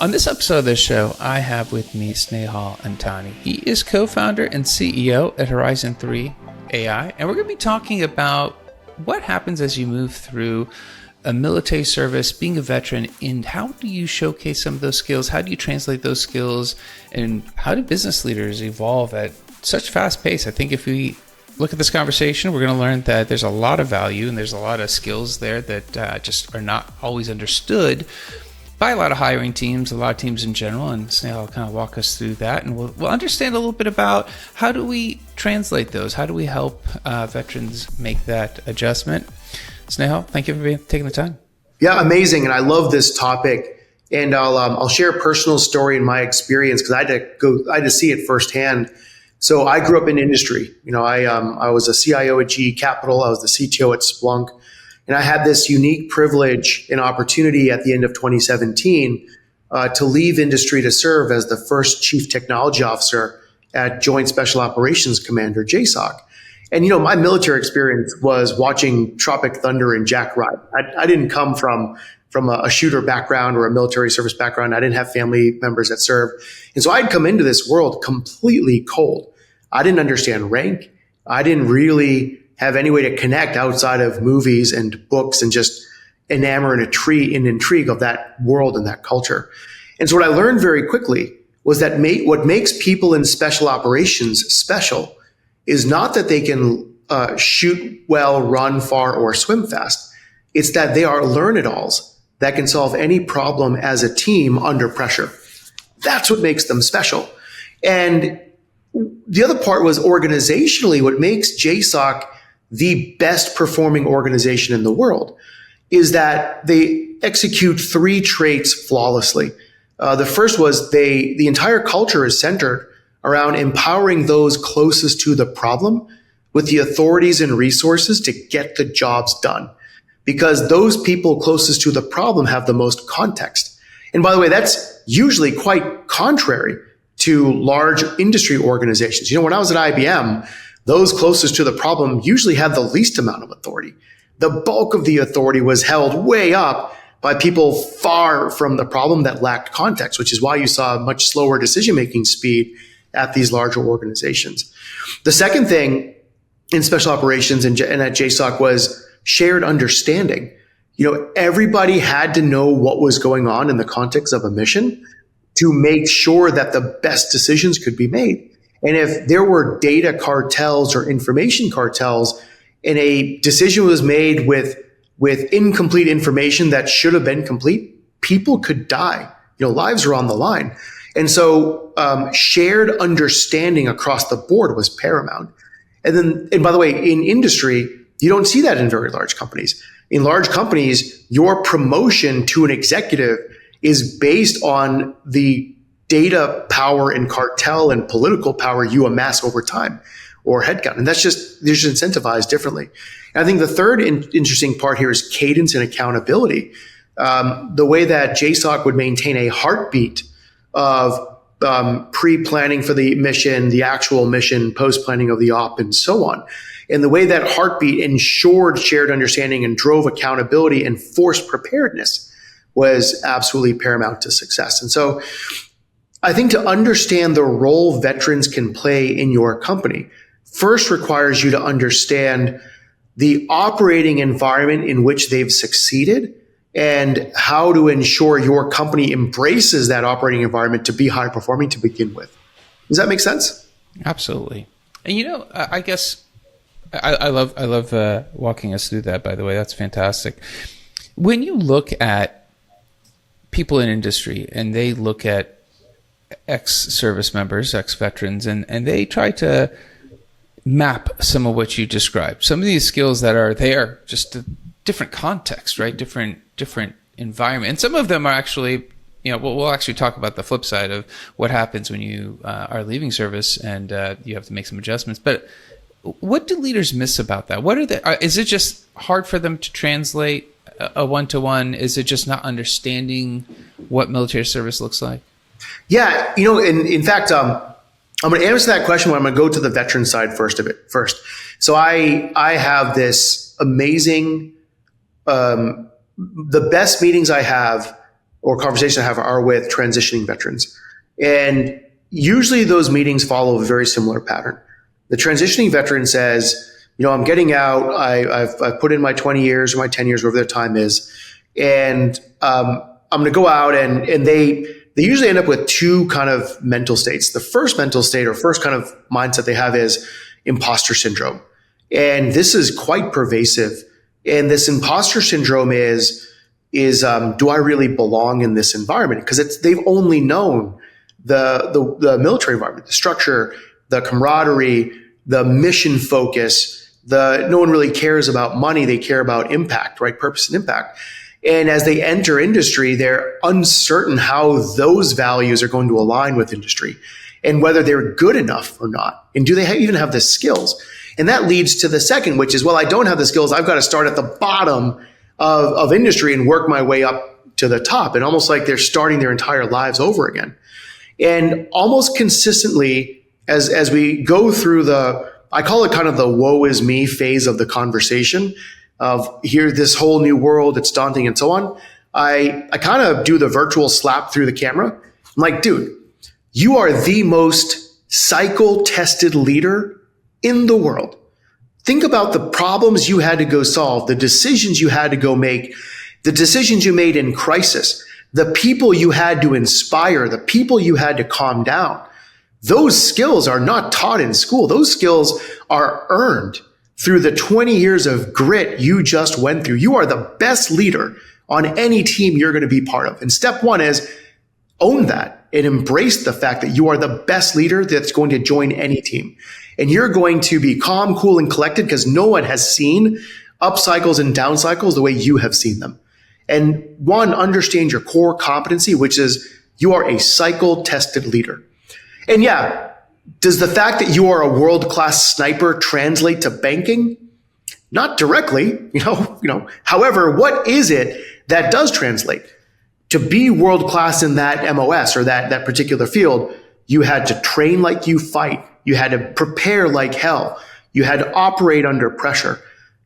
On this episode of the show, I have with me Snehal Antani. He is co-founder and CEO at Horizon 3 AI, and we're going to be talking about what happens as you move through a military service, being a veteran, and how do you showcase some of those skills? How do you translate those skills? And how do business leaders evolve at such fast pace? I think if we look at this conversation, we're going to learn that there's a lot of value and there's a lot of skills there that just are not always understood by a lot of hiring teams, a lot of teams in general, and Snehal will kind of walk us through that, and we'll understand a little bit about how do we translate those, how do we help veterans make that adjustment. Snehal, thank you for taking the time. Yeah, amazing, and I love this topic, and I'll share a personal story in my experience because I had to see it firsthand. So I grew up in industry. I was a CIO at GE Capital, I was the CTO at Splunk. And I had this unique privilege and opportunity at the end of 2017 to leave industry to serve as the first chief technology officer at Joint Special Operations Commander, JSOC. And, my military experience was watching Tropic Thunder and Jack Ryan. I didn't come from a shooter background or a military service background. I didn't have family members that served. And so I'd come into this world completely cold. I didn't understand rank. I didn't really have any way to connect outside of movies and books and just enamor and intrigue of that world and that culture. And so what I learned very quickly was that what makes people in special operations special is not that they can shoot well, run far, or swim fast. It's that they are learn-it-alls that can solve any problem as a team under pressure. That's what makes them special. And the other part was organizationally, what makes JSOC the best performing organization in the world is that they execute three traits flawlessly. The first was the entire culture is centered around empowering those closest to the problem with the authorities and resources to get the jobs done, because those people closest to the problem have the most context. And by the way, that's usually quite contrary to large industry organizations. When I was at IBM, those closest to the problem usually had the least amount of authority. The bulk of the authority was held way up by people far from the problem that lacked context, which is why you saw much slower decision-making speed at these larger organizations. The second thing in special operations and at JSOC was shared understanding. Everybody had to know what was going on in the context of a mission to make sure that the best decisions could be made. And if there were data cartels or information cartels and a decision was made with incomplete information that should have been complete, people could die. Lives are on the line. And so shared understanding across the board was paramount. And by the way, in industry, you don't see that in very large companies. In large companies, your promotion to an executive is based on the data power and cartel and political power you amass over time or headcount. And they're just incentivized differently. And I think the third interesting part here is cadence and accountability. The way that JSOC would maintain a heartbeat of pre-planning for the mission, the actual mission, post-planning of the op, and so on. And the way that heartbeat ensured shared understanding and drove accountability and forced preparedness was absolutely paramount to success. And so I think to understand the role veterans can play in your company first requires you to understand the operating environment in which they've succeeded and how to ensure your company embraces that operating environment to be high performing to begin with. Does that make sense? Absolutely. And I guess I love walking us through that, by the way. That's fantastic. When you look at people in industry and they look at ex-service members, ex-veterans, and they try to map some of what you described. Some of these skills that are there, just a different context, right? Different environment. And some of them are actually, we'll actually talk about the flip side of what happens when you are leaving service and you have to make some adjustments. But what do leaders miss about that? Is it just hard for them to translate a one-to-one? Is it just not understanding what military service looks like? Yeah, in fact, I'm going to answer that question, but I'm going to go to the veteran side first. So I have this amazing, the best meetings I have or conversations I have are with transitioning veterans. And usually those meetings follow a very similar pattern. The transitioning veteran says, I'm getting out. I've put in my 20 years or my 10 years, whatever their time is. And I'm going to go out, and they usually end up with two kind of mental states. The first mental state or first kind of mindset they have is imposter syndrome. And this is quite pervasive. And this imposter syndrome is do I really belong in this environment? Because they've only known the military environment, the structure, the camaraderie, the mission focus. No one really cares about money. They care about impact, right? Purpose and impact. And as they enter industry, they're uncertain how those values are going to align with industry and whether they're good enough or not. And do they even have the skills? And that leads to the second, which is, well, I don't have the skills. I've got to start at the bottom of industry and work my way up to the top. And almost like they're starting their entire lives over again. And almost consistently, as we go through I call it kind of the woe is me phase of the conversation of here, this whole new world, it's daunting and so on. I kind of do the virtual slap through the camera. I'm like, dude, you are the most cycle tested leader in the world. Think about the problems you had to go solve, the decisions you had to go make, the decisions you made in crisis, the people you had to inspire, the people you had to calm down. Those skills are not taught in school. Those skills are earned through the 20 years of grit you just went through. You are the best leader on any team you're going to be part of. And step one is own that and embrace the fact that you are the best leader that's going to join any team. And you're going to be calm, cool, and collected because no one has seen up cycles and down cycles the way you have seen them. And one, understand your core competency, which is you are a cycle-tested leader. And yeah, does the fact that you are a world-class sniper translate to banking? Not directly, However, what is it that does translate? To be world-class in that MOS or that particular field, you had to train like you fight. You had to prepare like hell. You had to operate under pressure.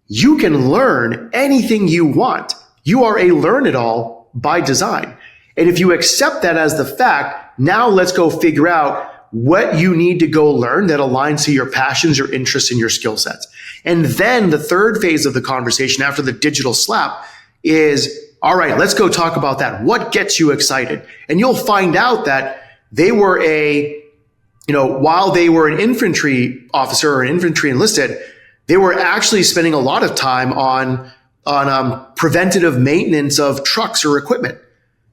You can learn anything you want. You are a learn-it-all by design. And if you accept that as the fact, now let's go figure out what you need to go learn that aligns to your passions, your interests, and your skill sets. And then the third phase of the conversation after the digital slap is, all right, let's go talk about that. What gets you excited? And you'll find out that they were while they were an infantry officer or an infantry enlisted, they were actually spending a lot of time on preventative maintenance of trucks or equipment.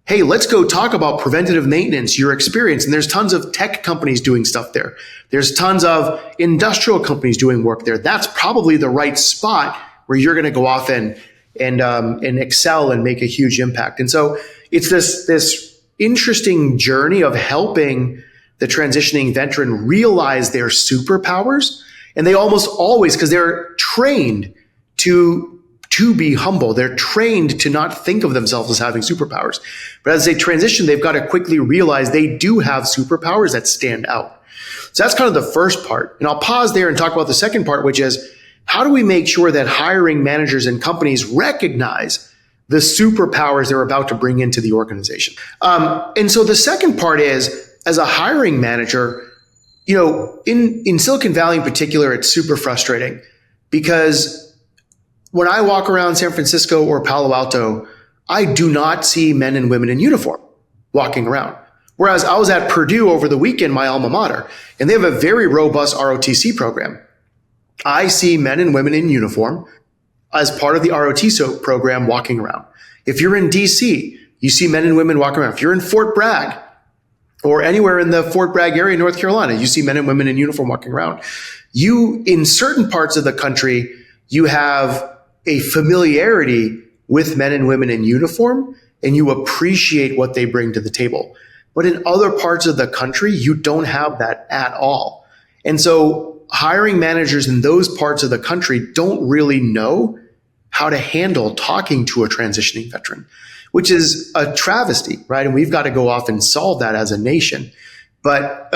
Hey, let's go talk about preventative maintenance, your experience. And there's tons of tech companies doing stuff there. There's tons of industrial companies doing work there. That's probably the right spot where you're going to go off and excel and make a huge impact. And so it's this interesting journey of helping the transitioning veteran realize their superpowers. And they almost always, because they're trained to be humble. They're trained to not think of themselves as having superpowers. But as they transition, they've got to quickly realize they do have superpowers that stand out. So that's kind of the first part. And I'll pause there and talk about the second part, which is how do we make sure that hiring managers and companies recognize the superpowers they're about to bring into the organization? And so the second part is, as a hiring manager, in Silicon Valley in particular, it's super frustrating because when I walk around San Francisco or Palo Alto, I do not see men and women in uniform walking around. Whereas I was at Purdue over the weekend, my alma mater, and they have a very robust ROTC program. I see men and women in uniform as part of the ROTC program walking around. If you're in DC, you see men and women walking around. If you're in Fort Bragg or anywhere in the Fort Bragg area, North Carolina, you see men and women in uniform walking around. In certain parts of the country, you have a familiarity with men and women in uniform, and you appreciate what they bring to the table. But in other parts of the country, you don't have that at all. And so hiring managers in those parts of the country don't really know how to handle talking to a transitioning veteran, which is a travesty, right? And we've got to go off and solve that as a nation. But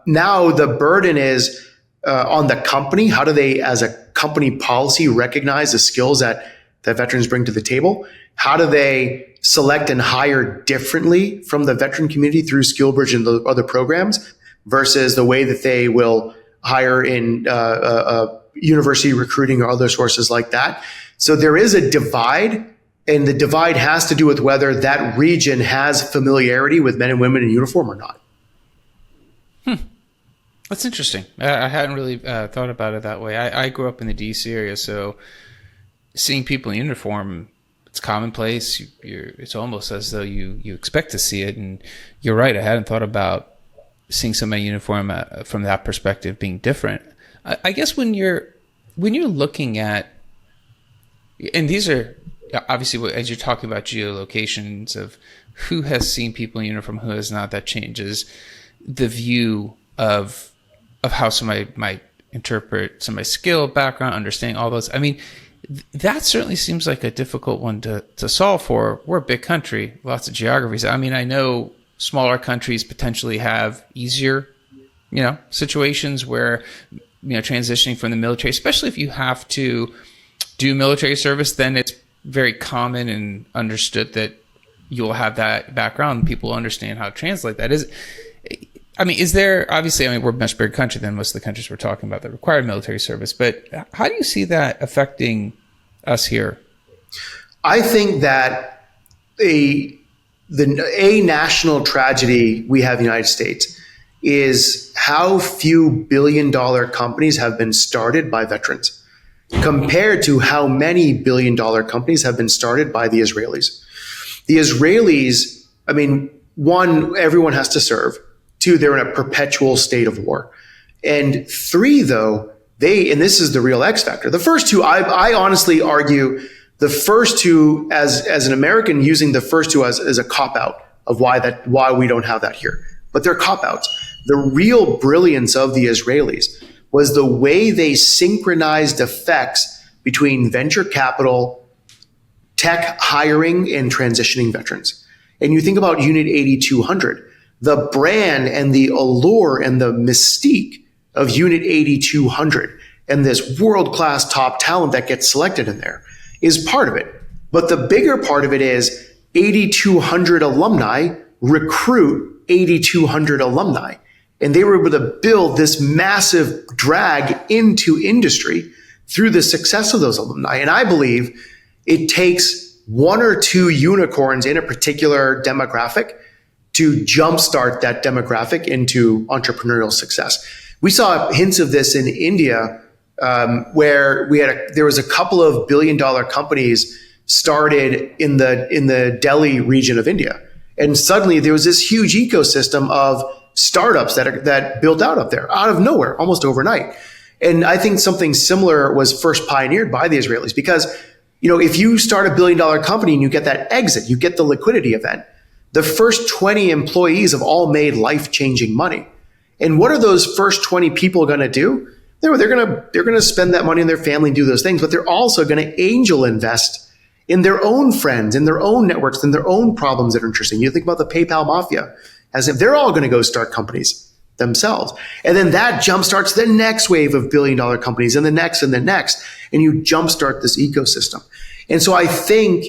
now the burden is on the company. How do they, as a company policy, recognize the skills that that veterans bring to the table? How do they select and hire differently from the veteran community through SkillBridge and the other programs versus the way that they will hire in university recruiting or other sources like that? So there is a divide, and the divide has to do with whether that region has familiarity with men and women in uniform or not. That's interesting. I hadn't really thought about it that way. I grew up in the DC area, so seeing people in uniform, it's commonplace. It's almost as though you expect to see it. And you're right. I hadn't thought about seeing somebody in uniform from that perspective being different. I guess when you're looking at, and these are obviously as you're talking about geolocations of who has seen people in uniform, who has not, that changes the view of how somebody might interpret somebody's skill, background, understanding, all those. I mean, that certainly seems like a difficult one to solve for. We're a big country, lots of geographies. I mean, I know smaller countries potentially have easier, situations where, transitioning from the military, especially if you have to do military service, then it's very common and understood that you'll have that background. People understand how to translate that. Is there, obviously, we're a much bigger country than most of the countries we're talking about that require military service, but how do you see that affecting us here? I think that a national tragedy we have in the United States is how few billion-dollar companies have been started by veterans compared to how many billion-dollar companies have been started by the Israelis. The Israelis, one, everyone has to serve. Two, they're in a perpetual state of war. And three, though, and this is the real X factor. The first two, I honestly argue the first two, as an American, using the first two as a cop-out of why we don't have that here. But they're cop-outs. The real brilliance of the Israelis was the way they synchronized effects between venture capital, tech hiring, and transitioning veterans. And you think about Unit 8200, the brand and the allure and the mystique of Unit 8200 and this world-class top talent that gets selected in there is part of it. But the bigger part of it is 8200 alumni recruit 8200 alumni. And they were able to build this massive drag into industry through the success of those alumni. And I believe it takes one or two unicorns in a particular demographic to jumpstart that demographic into entrepreneurial success. We saw hints of this in India, where there was a couple of billion-dollar companies started in the Delhi region of India, and suddenly there was this huge ecosystem of startups that built out up there, out of nowhere, almost overnight. And I think something similar was first pioneered by the Israelis, because if you start a billion-dollar company and you get that exit, you get the liquidity event. The first 20 employees have all made life-changing money. And what are those first 20 people going to do? They're going to spend that money on their family and do those things, but they're also going to angel invest in their own friends, in their own networks, in their own problems that are interesting. You think about the PayPal mafia, as if they're all going to go start companies themselves. And then that jumpstarts the next wave of billion-dollar companies and the next, and you jumpstart this ecosystem. And so I think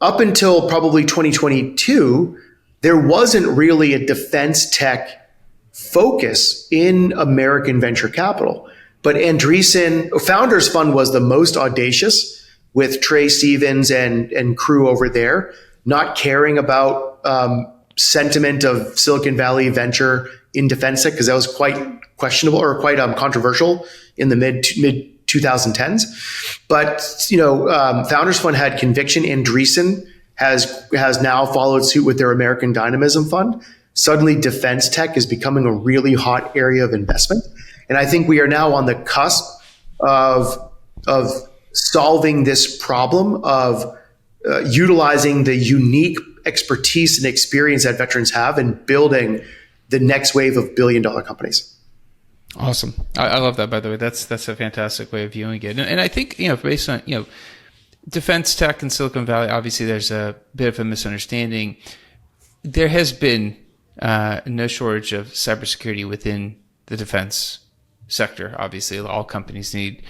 up until probably 2022, there wasn't really a defense tech focus in American venture capital. But Andreessen Founders Fund was the most audacious, with Trey Stevens and crew over there, not caring about sentiment of Silicon Valley venture in defense tech, because that was quite questionable or quite controversial in the mid 2010s. But Founders Fund had conviction. Andreessen has now followed suit with their American Dynamism Fund. Suddenly, defense tech is becoming a really hot area of investment, and I think we are now on the cusp of solving this problem of utilizing the unique expertise and experience that veterans have in building the next wave of billion-dollar companies. Awesome. I love that, by the way. That's a fantastic way of viewing it. And I think, based on, defense tech in Silicon Valley, obviously there's a bit of a misunderstanding. There has been no shortage of cybersecurity within the defense sector. Obviously, all companies need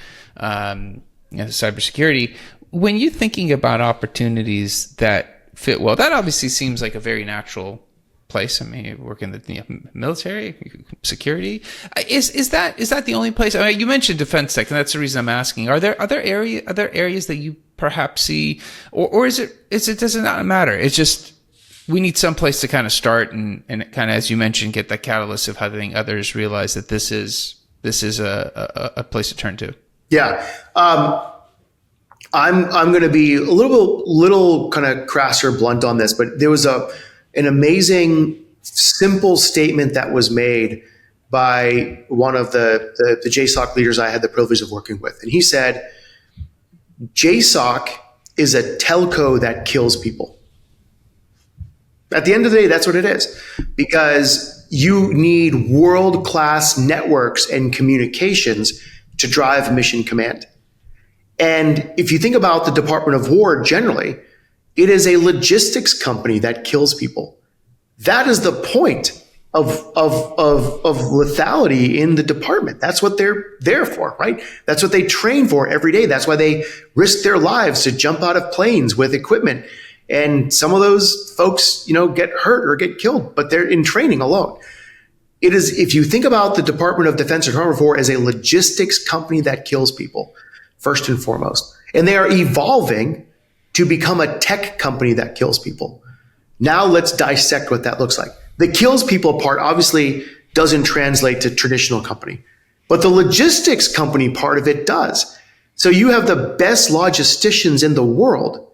cybersecurity. when you're thinking about opportunities that fit well, that obviously seems like a very natural place. I mean, you work in the military, security. Is that the only place? I mean, you mentioned defense tech, and that's the reason I'm asking. Are there areas that you perhaps see, or does it not matter? It's just we need some place to kind of start and kind of, as you mentioned, get that catalyst of having others realize that this is a place to turn to. Yeah. I'm going to be a little kind of crass or blunt on this, but there was an amazing, simple statement that was made by one of the JSOC leaders I had the privilege of working with. And he said, JSOC is a telco that kills people. At the end of the day, that's what it is, because you need world-class networks and communications to drive mission command. And if you think about the Department of War generally, it is a logistics company that kills people. That is the point of lethality in the department. That's what they're there for, right? That's what they train for every day. That's why they risk their lives to jump out of planes with equipment. And some of those folks, get hurt or get killed, but they're in training alone. It is, if you think about the Department of Defense or Department of War as a logistics company that kills people, first and foremost, and they are evolving to become a tech company that kills people. Now let's dissect what that looks like. The kills people part obviously doesn't translate to traditional company, but the logistics company part of it does. So you have the best logisticians in the world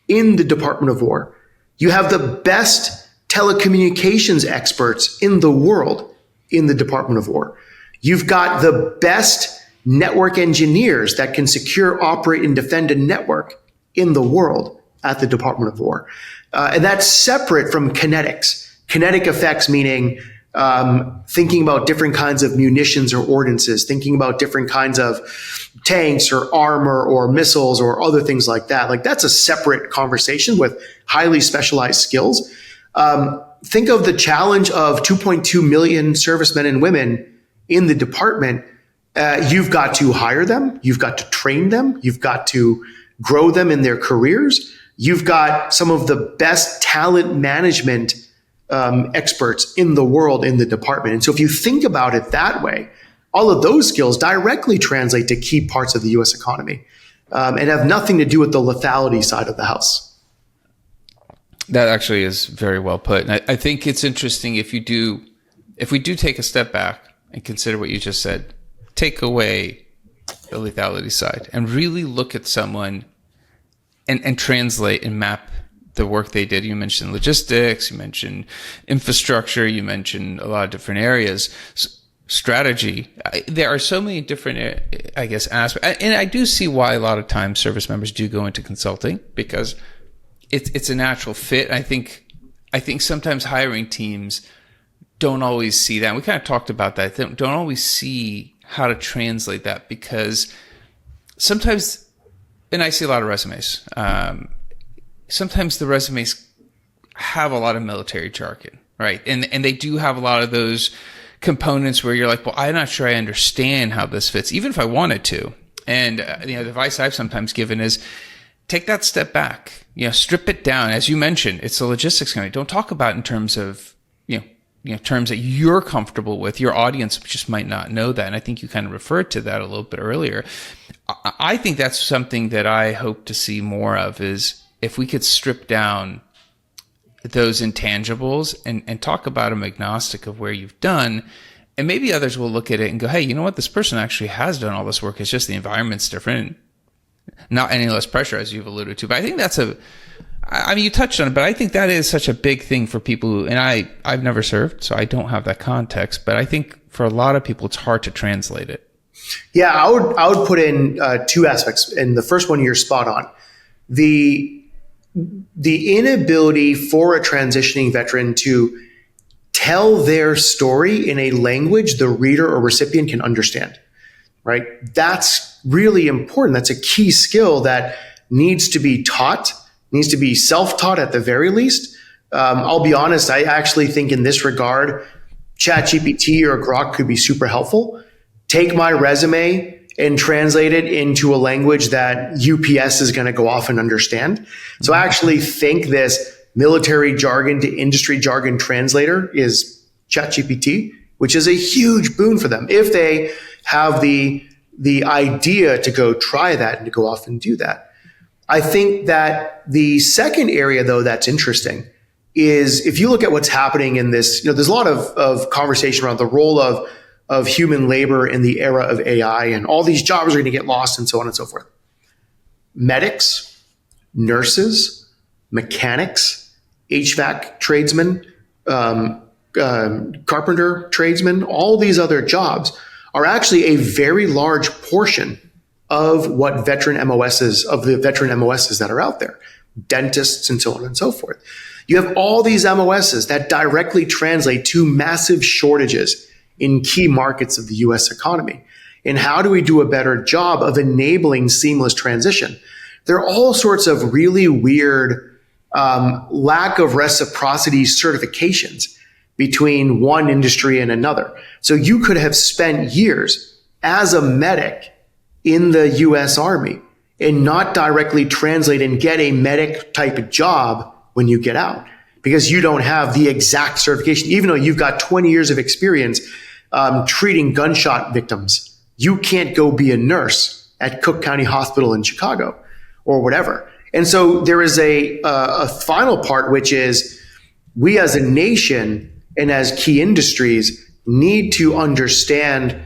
in the Department of War. You have the best telecommunications experts in the world in the Department of War. You've got the best network engineers that can secure, operate, and defend a network in the world at the Department of War. And that's separate from kinetics. Kinetic effects meaning thinking about different kinds of munitions or ordnances, thinking about different kinds of tanks or armor or missiles or other things like that. Like, that's a separate conversation with highly specialized skills. Think of the challenge of 2.2 million servicemen and women in the department. You've got to hire them. You've got to train them. You've got to grow them in their careers. You've got some of the best talent management experts in the world in the department. And so if you think about it that way, all of those skills directly translate to key parts of the U.S. economy and have nothing to do with the lethality side of the house. That actually is very well put. And I think it's interesting if we do take a step back and consider what you just said, take away the lethality side and really look at someone and translate and map the work they did. You mentioned logistics, you mentioned infrastructure, you mentioned a lot of different areas. Strategy. There are so many different, I guess, aspects. And I do see why a lot of times service members do go into consulting, because it's a natural fit. I think sometimes hiring teams don't always see that. And we kind of talked about that. They don't always see how to translate that, because sometimes, and I see a lot of resumes, sometimes the resumes have a lot of military jargon, right? And they do have a lot of those components where you're like, well, I'm not sure I understand how this fits, even if I wanted to. And the advice I've sometimes given is take that step back, strip it down. As you mentioned, it's a logistics company. Don't talk about it in terms of, terms that you're comfortable with. Your audience just might not know that. And I think you kind of referred to that a little bit earlier. I think that's something that I hope to see more of, is if we could strip down those intangibles and talk about them agnostic of where you've done. And maybe others will look at it and go, hey, you know what? This person actually has done all this work. It's just the environment's different. Not any less pressure, as you've alluded to. But I think that's you touched on it, but I think that is such a big thing for people who, and I've never served, so I don't have that context, but I think for a lot of people, it's hard to translate it. Yeah, I would put in two aspects. And the first one, you're spot on. The inability for a transitioning veteran to tell their story in a language the reader or recipient can understand, right? That's really important. That's a key skill that needs to be taught, needs to be self-taught at the very least. I'll be honest, I actually think in this regard, ChatGPT or Grok could be super helpful. Take my resume and translate it into a language that UPS is going to go off and understand. So I actually think this military jargon to industry jargon translator is ChatGPT, which is a huge boon for them if they have the idea to go try that and to go off and do that. I think that the second area, though, that's interesting is if you look at what's happening in this, there's a lot of conversation around the role of human labor in the era of AI, and all these jobs are going to get lost and so on and so forth. Medics, nurses, mechanics, HVAC tradesmen, carpenter tradesmen, all these other jobs are actually a very large portion of what veteran MOSs, of the veteran MOSs that are out there, dentists and so on and so forth. You have all these MOSs that directly translate to massive shortages in key markets of the US economy. And how do we do a better job of enabling seamless transition? There are all sorts of really weird lack of reciprocity certifications between one industry and another. So you could have spent years as a medic in the US Army and not directly translate and get a medic type job when you get out, because you don't have the exact certification. Even though you've got 20 years of experience treating gunshot victims, you can't go be a nurse at Cook County Hospital in Chicago or whatever. And so there is a final part, which is we as a nation and as key industries need to understand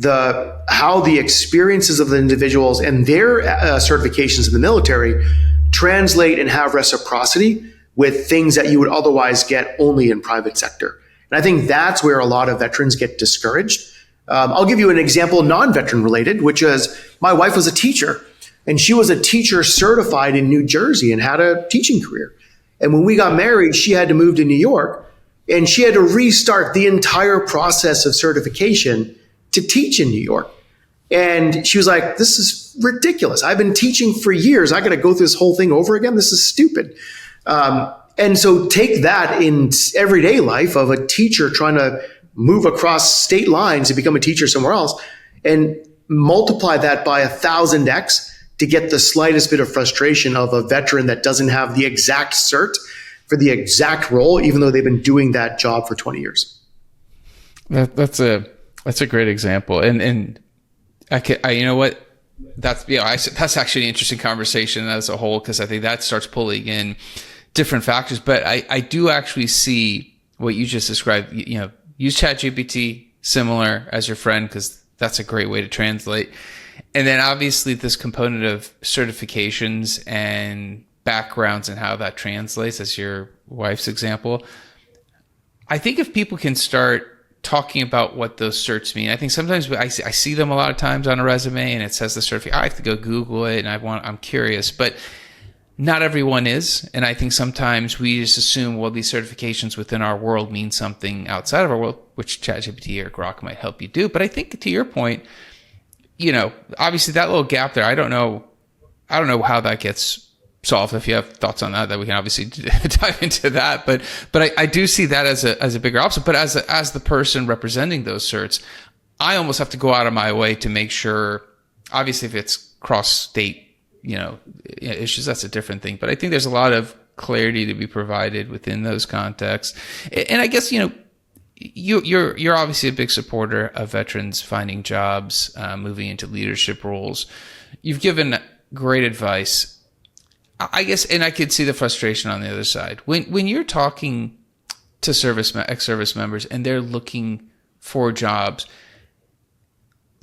how the experiences of the individuals and their certifications in the military translate and have reciprocity with things that you would otherwise get only in private sector. And I think that's where a lot of veterans get discouraged. I'll give you an example, non-veteran related, which is my wife was a teacher, and she was a teacher certified in New Jersey and had a teaching career. And when we got married, she had to move to New York, and she had to restart the entire process of certification to teach in New York. And she was like, this is ridiculous. I've been teaching for years. I got to go through this whole thing over again. This is stupid. And so take that in everyday life of a teacher trying to move across state lines to become a teacher somewhere else, and multiply that by 1,000x to get the slightest bit of frustration of a veteran that doesn't have the exact cert for the exact role, even though they've been doing that job for 20 years. That's a great example. And I you know what? That's actually an interesting conversation as a whole, because I think that starts pulling in different factors. But I do actually see what you just described. Use ChatGPT similar as your friend, because that's a great way to translate. And then obviously this component of certifications and backgrounds and how that translates, as your wife's example. I think if people can start talking about what those certs mean. I think sometimes I see them a lot of times on a resume and it says the certificate. I have to go Google it, and I'm curious, but not everyone is. And I think sometimes we just assume, well, these certifications within our world mean something outside of our world, which ChatGPT or Grok might help you do. But I think to your point, obviously that little gap there, I don't know how that gets solved. If you have thoughts on that we can obviously dive into that. But I do see that as a bigger obstacle. But as the person representing those certs, I almost have to go out of my way to make sure, obviously if it's cross-state, issues, that's a different thing. But I think there's a lot of clarity to be provided within those contexts. And I guess, you're obviously a big supporter of veterans finding jobs, moving into leadership roles. You've given great advice, I guess, and I could see the frustration on the other side. When you're talking to ex-service members and they're looking for jobs,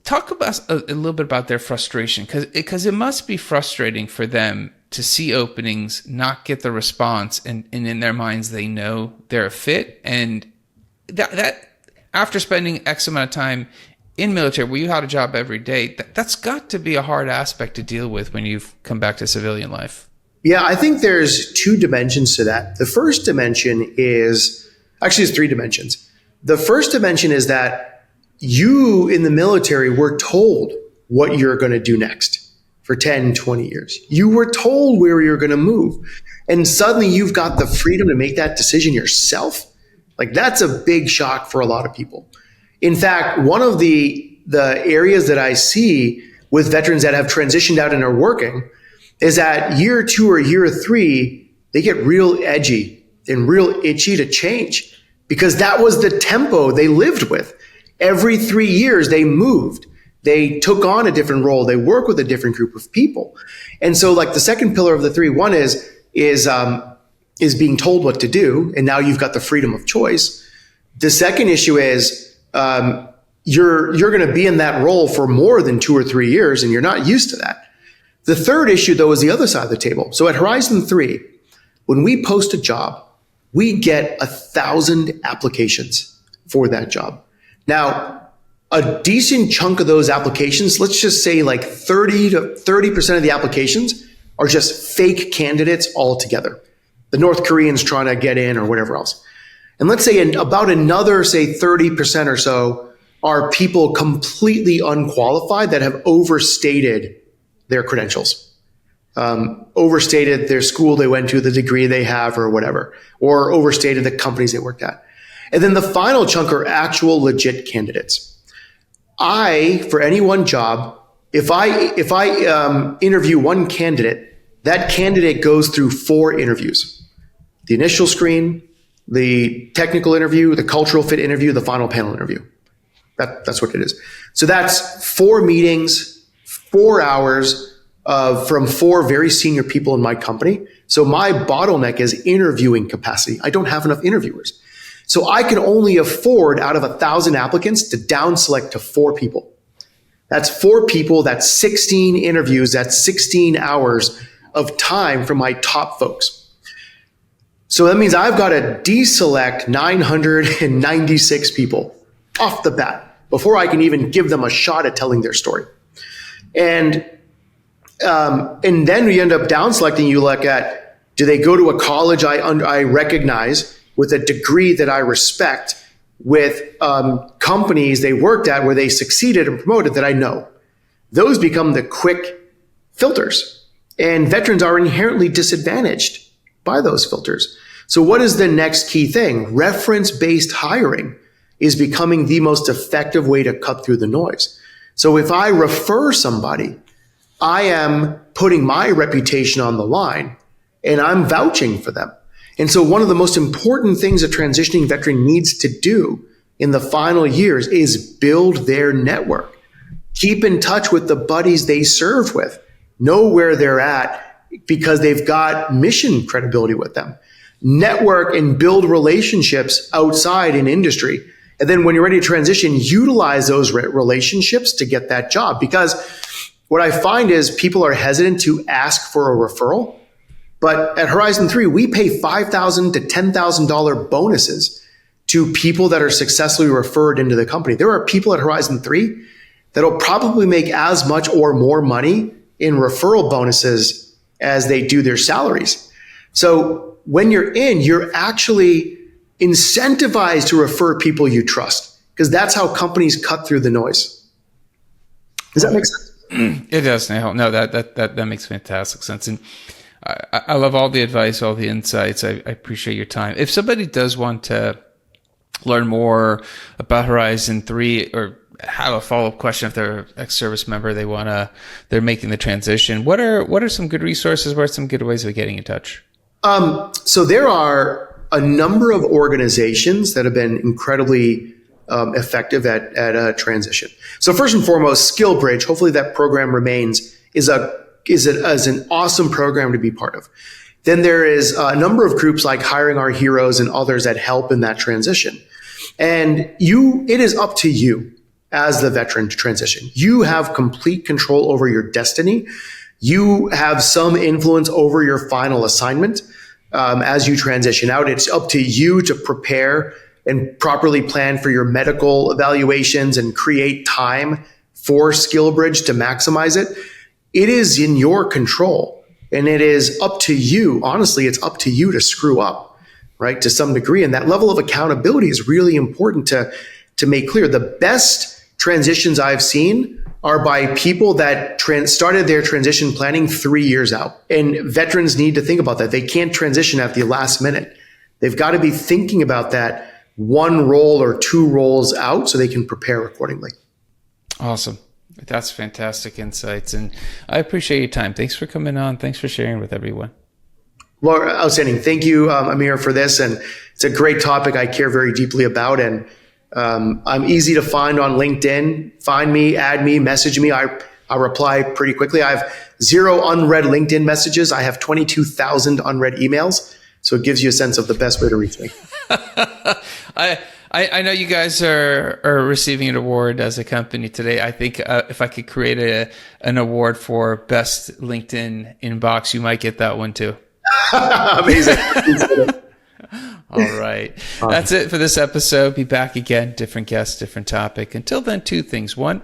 talk about a little bit about their frustration, because it must be frustrating for them to see openings, not get the response, and in their minds they know they're a fit, and that after spending X amount of time in military where you had a job every day, that's got to be a hard aspect to deal with when you've come back to civilian life. Yeah, I think there's two dimensions to that. The first dimension is, actually there's three dimensions. The first dimension is that you in the military were told what you're going to do next for 10, 20 years. You were told where you're going to move. And suddenly you've got the freedom to make that decision yourself. Like, that's a big shock for a lot of people. In fact, one of the areas that I see with veterans that have transitioned out and are working is that year 2 or year 3, they get real edgy and real itchy to change because that was the tempo they lived with. Every 3 years they moved. They took on a different role. They work with a different group of people. And so like the second pillar of the three, one is being told what to do. And now you've got the freedom of choice. The second issue is you're going to be in that role for more than 2 or 3 years, and you're not used to that. The third issue, though, is the other side of the table. So at Horizon 3, when we post a job, we get 1,000 applications for that job. Now, a decent chunk of those applications, let's just say like 30% of the applications are just fake candidates altogether. The North Koreans trying to get in or whatever else. And let's say about another, say 30% or so are people completely unqualified that have overstated their credentials, overstated their school they went to, the degree they have or whatever, or overstated the companies they worked at. And then the final chunk are actual legit candidates. For any one job, if I interview one candidate, that candidate goes through 4 interviews: the initial screen, the technical interview, the cultural fit interview, the final panel interview. That's what it is. So that's 4 meetings, 4 hours from 4 very senior people in my company. So my bottleneck is interviewing capacity. I don't have enough interviewers. So I can only afford, out of 1,000 applicants, to down select to 4 people. That's 4 people. That's 16 interviews. That's 16 hours of time from my top folks. So that means I've got to deselect 996 people off the bat before I can even give them a shot at telling their story. And then we end up down selecting. You look at, do they go to a college I recognize with a degree that I respect, with companies they worked at where they succeeded and promoted that I know? Those become the quick filters. And veterans are inherently disadvantaged by those filters. So what is the next key thing? Reference-based hiring is becoming the most effective way to cut through the noise. So if I refer somebody, I am putting my reputation on the line and I'm vouching for them. And so one of the most important things a transitioning veteran needs to do in the final years is build their network. Keep in touch with the buddies they served with. Know where they're at because they've got mission credibility with them. Network and build relationships outside in industry. And then when you're ready to transition, utilize those relationships to get that job. Because what I find is people are hesitant to ask for a referral. But at Horizon 3, we pay $5,000 to $10,000 bonuses to people that are successfully referred into the company. There are people at Horizon 3 that'll probably make as much or more money in referral bonuses as they do their salaries. So when you're in, you're actually incentivized to refer people you trust, because that's how companies cut through the noise. Does that make sense? It does, Snehal. No, that makes fantastic sense. And I love all the advice, all the insights. I appreciate your time. If somebody does want to learn more about Horizon 3 or have a follow-up question, if they're an ex-service member, they're making the transition, what are some good resources? What are some good ways of getting in touch? So there are a number of organizations that have been incredibly effective at transition. So first and foremost, SkillBridge, hopefully that program remains, is an awesome program to be part of. Then there is a number of groups like Hiring Our Heroes and others that help in that transition. And it is up to you as the veteran to transition. You have complete control over your destiny. You have some influence over your final assignment as you transition out. It's up to you to prepare and properly plan for your medical evaluations and create time for SkillBridge to maximize it. It is in your control, and it is up to you. Honestly, it's up to you to screw up, right? To some degree. And that level of accountability is really important to make clear. The best transitions I've seen are by people that started their transition planning 3 years out. And veterans need to think about that. They can't transition at the last minute. They've got to be thinking about that 1 role or 2 roles out so they can prepare accordingly. Awesome. That's fantastic insights, and I appreciate your time. Thanks for coming on. Thanks for sharing with everyone. Well, outstanding. Thank you, Amir, for this. And it's a great topic I care very deeply about. And I'm easy to find on LinkedIn. Find me, add me, message me. I'll reply pretty quickly. I have 0 unread LinkedIn messages. I have 22,000 unread emails. So it gives you a sense of the best way to reach me. I know you guys are receiving an award as a company today. I think if I could create an award for best LinkedIn inbox, you might get that one too. Amazing. All right. That's it for this episode. Be back again. Different guest, different topic. Until then, 2 things. 1,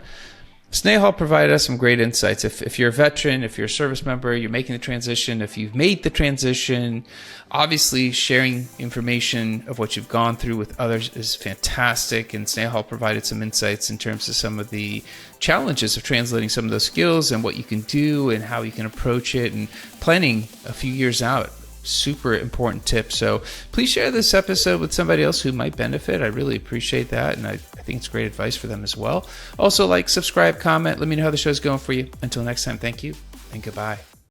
Snehal provided us some great insights. If you're a veteran, if you're a service member, you're making the transition, if you've made the transition, obviously sharing information of what you've gone through with others is fantastic. And Snehal provided some insights in terms of some of the challenges of translating some of those skills and what you can do and how you can approach it and planning a few years out. Super important tip. So please share this episode with somebody else who might benefit. I really appreciate that. And I think it's great advice for them as well. Also, like, subscribe, comment. Let me know how the show's going for you. Until next time, thank you and goodbye.